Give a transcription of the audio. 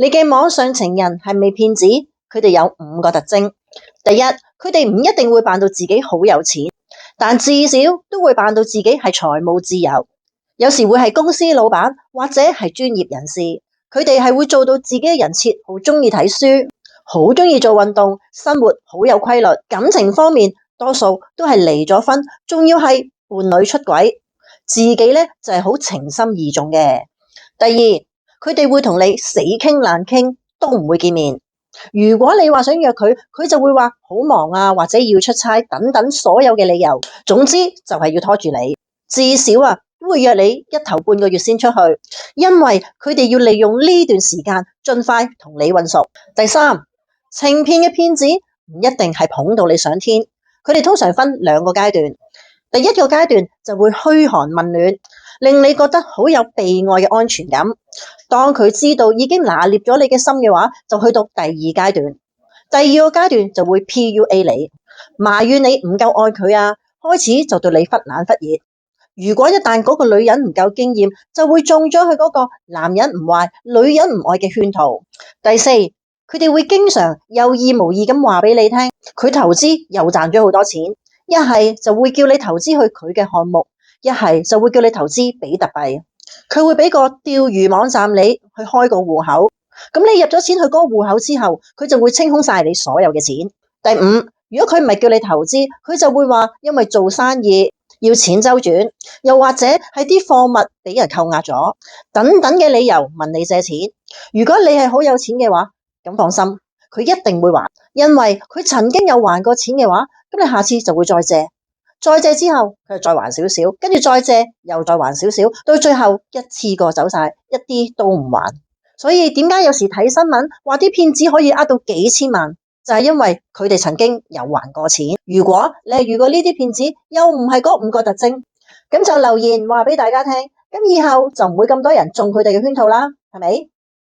你嘅網上情人係咪騙子？佢哋有5個特徵。第一，佢哋唔一定會扮到自己好有錢，但至少都會扮到自己係財務自由。有時會係公司老闆或者係專業人士，佢哋係會做到自己嘅人設，好中意睇書，好中意做運動，生活好有規律。感情方面，多數都係離咗婚，仲要係伴侶出軌，自己呢就係好情深意重嘅。第二，佢哋會同你死傾爛傾，都唔會見面。如果你話想約佢，佢就會話好忙啊，或者要出差等等所有嘅理由。總之就係要拖住你，至少都會約你一頭半個月先出去，因為佢哋要利用呢段時間盡快同你混熟。第三，情騙嘅騙子唔一定係捧到你上天，佢哋通常分2個階段。第一個階段就會噓寒問暖，令你覺得好有被愛嘅安全感。當佢知道已經拿捏咗你嘅心嘅話，就去到第2階段。第2個階段就會 PUA 你，埋怨你唔夠愛佢啊，開始就對你忽冷忽熱。如果一旦嗰個女人唔夠經驗，就會中咗佢嗰個男人唔壞，女人唔愛嘅圈套。第四，佢哋會經常有意無意咁話俾你聽，佢投資又賺咗好多錢，一係就會叫你投資去佢嘅項目，一係就會叫你投資比特幣。佢會俾個釣魚網站你去開個戶口，咁你入咗錢去嗰個戶口之後，佢就會清空晒你所有嘅錢。第五，如果佢唔係叫你投資，佢就會話因為做生意要錢周轉，又或者係啲貨物俾人扣押咗，等等嘅理由問你借錢。如果你係好有錢嘅話，咁放心，佢一定會還，因為佢曾經有還過錢嘅話，咁你下次就會再借。再借之後，佢就再還少少，跟住再借又再還少少，到最後一次過走晒，一啲都唔還。所以點解有時睇新聞話啲騙子可以呃到幾千萬，就係因為佢哋曾經有還過錢。如果你係遇過呢啲騙子，又唔係嗰5個特徵，咁就留言話俾大家聽，咁以後就唔會咁多人中佢哋嘅圈套啦，係咪？